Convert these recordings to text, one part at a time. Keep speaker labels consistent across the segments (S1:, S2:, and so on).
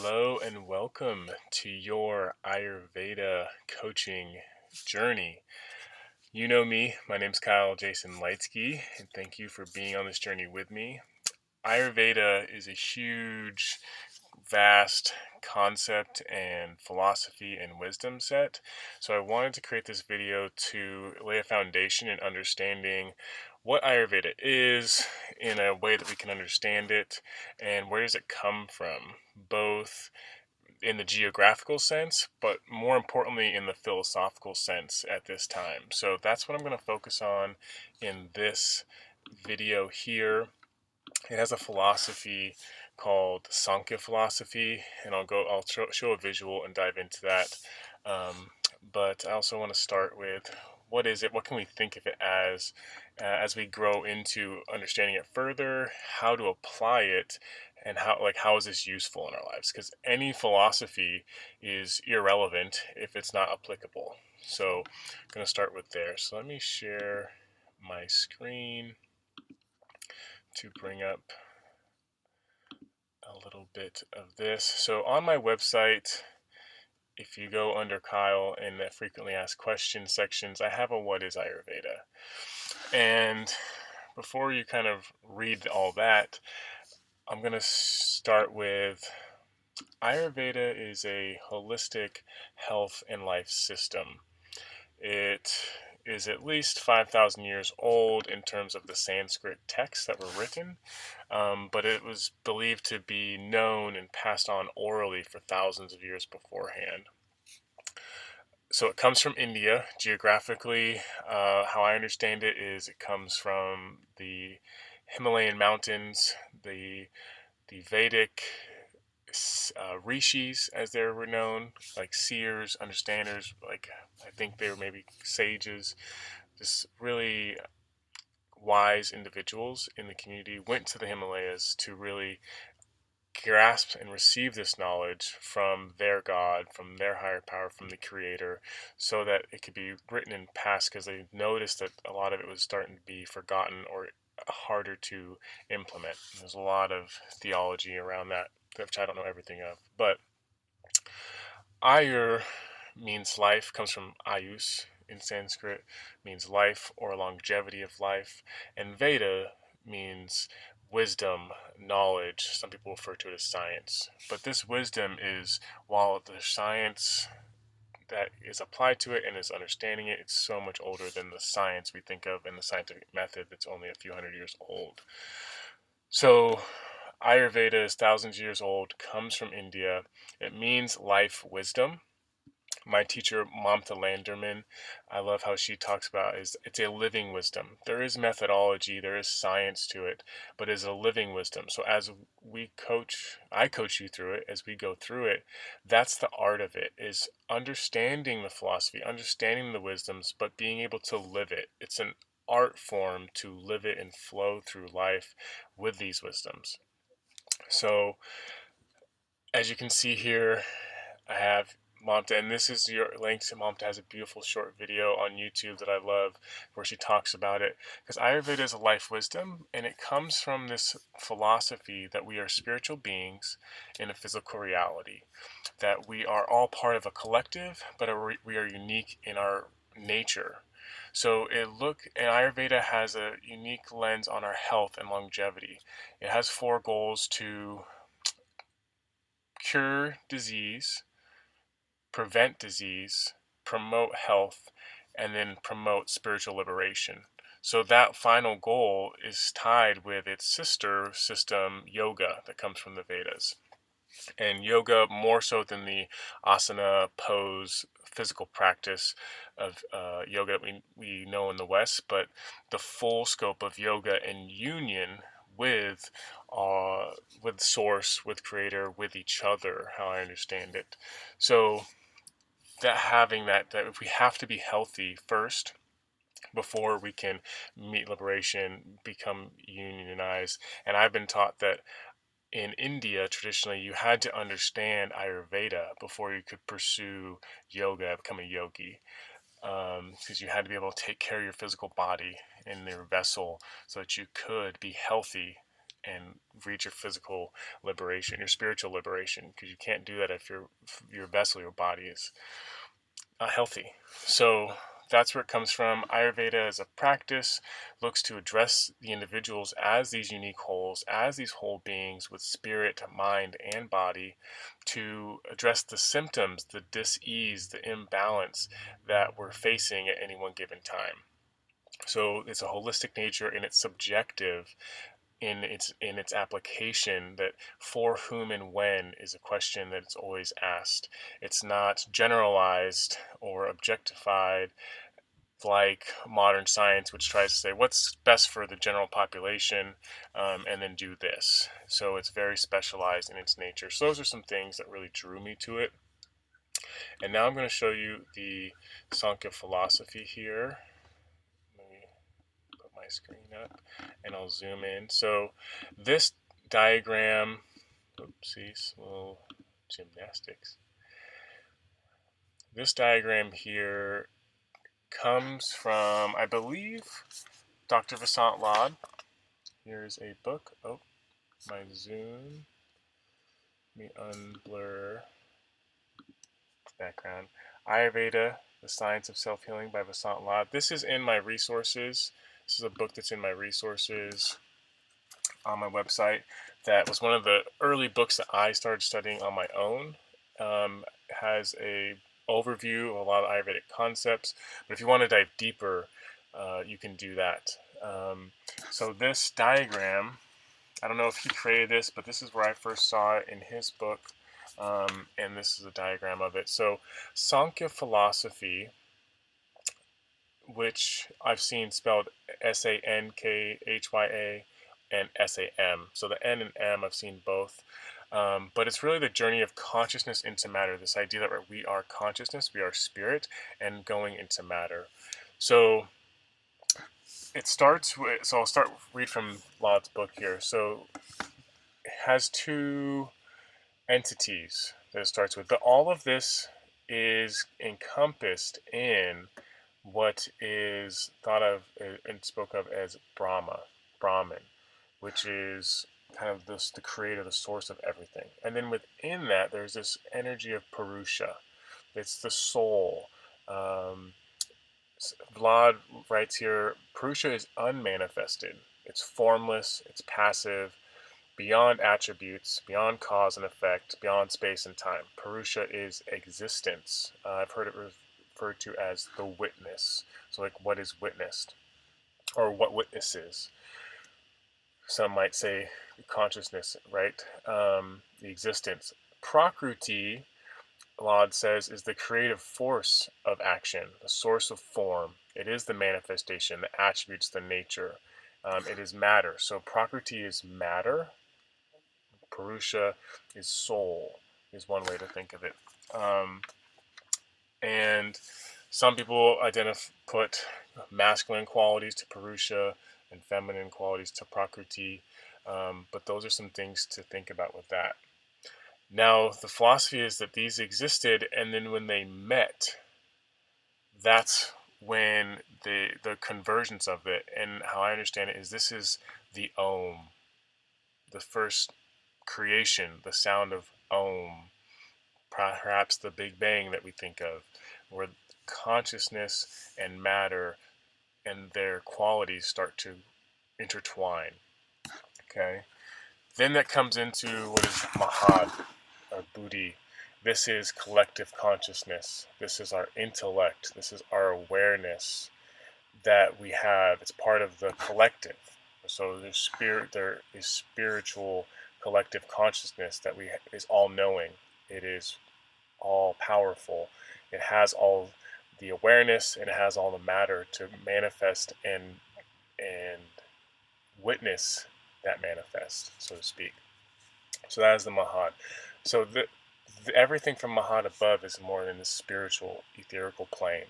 S1: Hello and welcome to your Ayurveda coaching journey. You know me, my name's Kyle Jason Leitsky, and thank you for being on this journey with me. Ayurveda is a huge, vast concept and philosophy and wisdom set. So I wanted to create this video to lay a foundation in understanding what Ayurveda is in a way that we can understand it and where does it come from, both in the geographical sense, but more importantly in the philosophical sense at this time. So that's what I'm going to focus on in this video here. It has a philosophy called Sankhya philosophy, and I'll show a visual and dive into that. But I also want to start with what is it? What can we think of it as we grow into understanding it further? How to apply it, and how is this useful in our lives? Because any philosophy is irrelevant if it's not applicable. So I'm going to start with there. So let me share my screen to bring up a little bit of this. So on my website, if you go under Kyle in the frequently asked questions sections, I have a what is Ayurveda. And before you kind of read all that, I'm going to start with Ayurveda is a holistic health and life system. It is at least 5,000 years old in terms of the Sanskrit texts that were written, but it was believed to be known and passed on orally for thousands of years beforehand. So it comes from India. Geographically, how I understand it is it comes from the Himalayan mountains, the Vedic rishis, as they were known, like seers, understanders, like I think they were maybe sages, just really wise individuals in the community went to the Himalayas to really grasp and receive this knowledge from their God, from their higher power, from the creator, so that it could be written and passed, because they noticed that a lot of it was starting to be forgotten or harder to implement. There's a lot of theology around that, which I don't know everything of. But Ayur means life, comes from Ayus in Sanskrit, means life or longevity of life, and Veda means wisdom, knowledge. Some people refer to it as science. But this wisdom is, while the science that is applied to it and is understanding it, it's so much older than the science we think of and the scientific method that's only a few hundred years old. So Ayurveda is thousands of years old, comes from India. It means life wisdom. My teacher, Mamta Landerman, I love how she talks about is it's a living wisdom. There is methodology, there is science to it, but it's a living wisdom. So as I coach you through it, as we go through it, that's the art of it, is understanding the philosophy, understanding the wisdoms, but being able to live it. It's an art form to live it and flow through life with these wisdoms. So as you can see here, I have Mamta, and this is your link to Mamta. Has a beautiful short video on YouTube that I love where she talks about it, because Ayurveda is a life wisdom, and it comes from this philosophy that we are spiritual beings in a physical reality, that we are all part of a collective, but we are unique in our nature. So and Ayurveda has a unique lens on our health and longevity. It has 4 goals: to cure disease, prevent disease, promote health, and then promote spiritual liberation. So that final goal is tied with its sister system, yoga, that comes from the Vedas. And yoga, more so than the asana pose physical practice of yoga that we know in the West, but the full scope of yoga in union with source, with creator, with each other, how I understand it. So that having that if we have to be healthy first before we can meet liberation, become unionized. And I've been taught that in India, traditionally, you had to understand Ayurveda before you could pursue yoga, become a yogi, because you had to be able to take care of your physical body in your vessel so that you could be healthy and reach your physical liberation, your spiritual liberation, because you can't do that if your vessel, your body is healthy. So that's where it comes from. Ayurveda as a practice looks to address the individuals as these unique wholes, as these whole beings with spirit, mind, and body, to address the symptoms, the dis-ease, the imbalance that we're facing at any one given time. So it's a holistic nature and it's subjective in its application, that for whom and when is a question that it's always asked. It's not generalized or objectified like modern science, which tries to say what's best for the general population, and then do this. So it's very specialized in its nature. So those are some things that really drew me to it. And now I'm going to show you the Sankhya philosophy here. Let me put my screen up and I'll zoom in. So this diagram, oopsies, little gymnastics. This diagram here comes from, I believe, Dr. Vasant Lad. Here's a book. Oh, my zoom. Let me unblur background. Ayurveda, The Science of Self-Healing by Vasant Lad. This is in my resources. This is a book that's in my resources on my website. That was one of the early books that I started studying on my own. Has a overview of a lot of Ayurvedic concepts, but if you want to dive deeper, you can do that. So this diagram, I don't know if he created this, but this is where I first saw it in his book, and this is a diagram of it. So Sankhya philosophy, which I've seen spelled Sankhya and Sam. So the N and M, I've seen both. But it's really the journey of consciousness into matter. This idea that we are consciousness, we are spirit, and going into matter. So it starts with, so I'll read from Laud's book here. So it has two entities that it starts with, but all of this is encompassed in what is thought of and spoke of as Brahman, which is kind of the creator, the source of everything. And then within that, there's this energy of Purusha. It's the soul. Vlad writes here, Purusha is unmanifested. It's formless, it's passive, beyond attributes, beyond cause and effect, beyond space and time. Purusha is existence. I've heard it referred to as the witness. So like what is witnessed, or what witnesses. Some might say consciousness, right? The existence. Prakruti, Laud says, is the creative force of action, the source of form. It is the manifestation, the attributes, the nature. It is matter. So Prakruti is matter. Purusha is soul, is one way to think of it. And some people put masculine qualities to Purusha and feminine qualities to Prakruti, but those are some things to think about with that. Now, the philosophy is that these existed, and then when they met, that's when the convergence of it, and how I understand it is this is the Om, the first creation, the sound of Om, perhaps the Big Bang that we think of, where consciousness and matter and their qualities start to intertwine. Okay, then that comes into what is Mahad, or Buddhi. This is collective consciousness. This is our intellect. This is our awareness that we have. It's part of the collective. So there is spiritual collective consciousness that is all knowing. It is all powerful. It has all the awareness and it has all the matter to manifest and witness that manifest, so to speak. So that is the Mahad. So everything from Mahad above is more in the spiritual, etherical plane.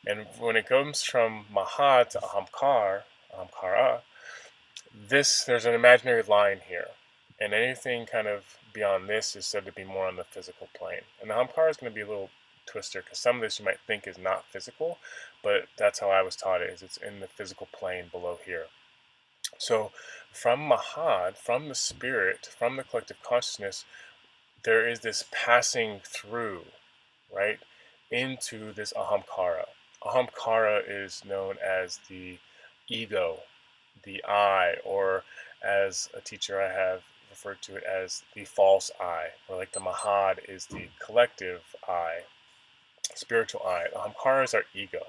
S1: And when it comes from Mahad to Ahamkara, there's an imaginary line here. And anything kind of beyond this is said to be more on the physical plane. And the Ahamkara is going to be a little twister, because some of this you might think is not physical, but that's how I was taught it, is it's in the physical plane below here. So from Mahad, from the spirit, from the collective consciousness, there is this passing through, right, into this ahamkara. Ahamkara is known as the ego, the I, or as a teacher I have referred to it as the false I, or like the Mahad is the collective I, spiritual I. Ahamkara is our ego,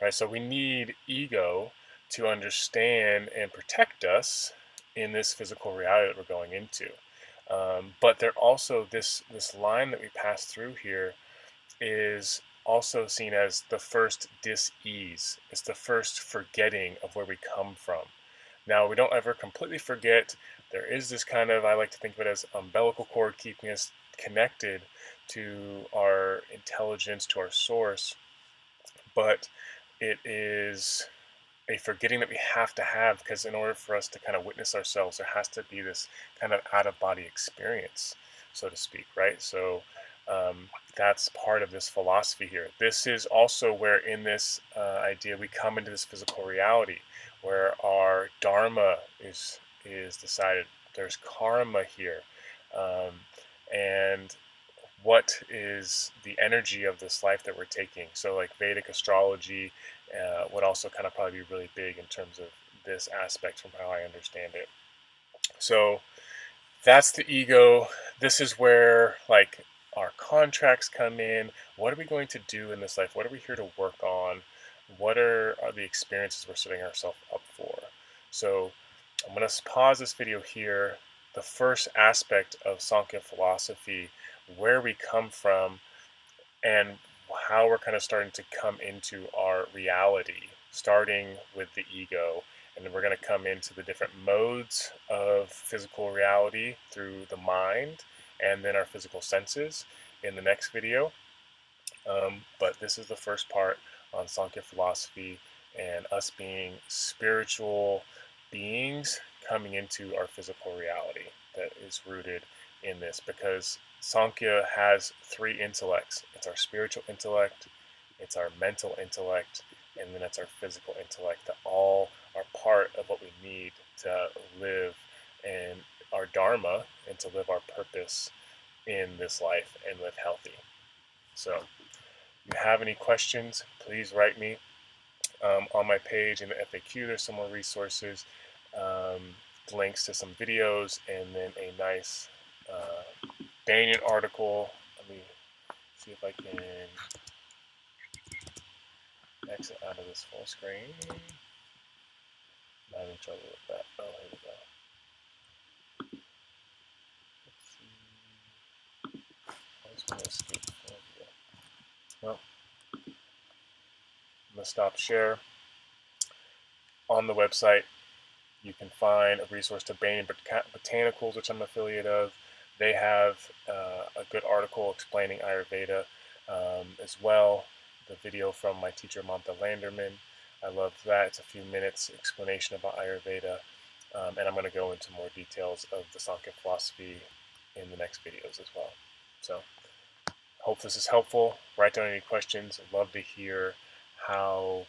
S1: right? So we need ego to understand and protect us in this physical reality that we're going into. But there also this line that we pass through here is also seen as the first dis-ease. It's the first forgetting of where we come from. Now, we don't ever completely forget. There is this kind of, I like to think of it as umbilical cord keeping us connected to our intelligence, to our source, but it is a forgetting that we have to have, because in order for us to kind of witness ourselves, there has to be this kind of out of body experience, so to speak, right? So that's part of this philosophy here. This is also where in this idea we come into this physical reality where our dharma is decided. There's karma here, um, and what is the energy of this life that we're taking. So like Vedic astrology would also kind of probably be really big in terms of this aspect from how I understand it. So that's the ego. This is where like our contracts come in. What are we going to do in this life? What are we here to work on? What are the experiences we're setting ourselves up for? So I'm going to pause this video here. The first aspect of Sankhya philosophy, where we come from, and how we're kind of starting to come into our reality, starting with the ego. And then we're going to come into the different modes of physical reality through the mind and then our physical senses in the next video. But this is the first part on Sankhya philosophy and us being spiritual beings coming into our physical reality that is rooted in this, because Sankhya has three intellects. It's our spiritual intellect, it's our mental intellect, and then it's our physical intellect that all are part of what we need to live and our dharma and to live our purpose in this life and live healthy. So if you have any questions, please write me. On my page in the FAQ, there's some more resources, links to some videos, and then a nice Banyan article. Let me see if I can exit out of this full screen. I'm having trouble with that. Oh, here we go. Let's see. I just want to escape. There we go. Well, I'm going to stop share. On the website, you can find a resource to Banyan Botanicals, which I'm affiliate of. They have a good article explaining Ayurveda as well. The video from my teacher, Mamta Landerman. I love that. It's a few minutes explanation about Ayurveda. And I'm going to go into more details of the Sankhya philosophy in the next videos as well. So, hope this is helpful. Write down any questions. I'd love to hear how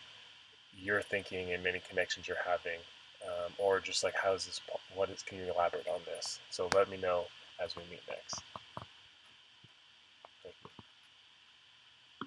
S1: you're thinking and any connections you're having, or just like how is this, can you elaborate on this? So let me know as we meet next.